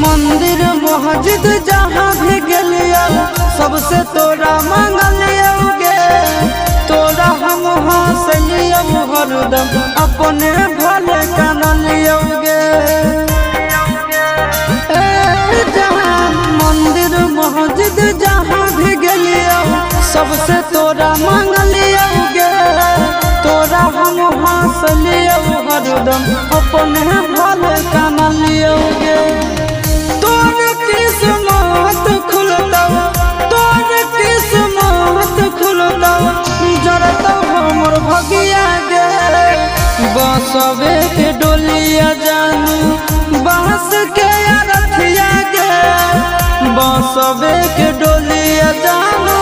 मंदिर मस्जिद जहाँ भी गलिया सबसे तोरा मांगलियोगे, तोरा हम हंसलियो हरदम अपने भले कानलियोगे। मंदिर मस्जिद जहाँ भी गलिया सबसे तोरा मांगलियोगे, तोरा हम हंसलियो हरदम अपने भले कानलियोगे। तोर किस्मत खुलता, तोर किस्मत खुलता, जरता हमर भगिया गे। बसवे के डोलिया जानू बांस के रथिया गे, बसवे के डोलिया जानू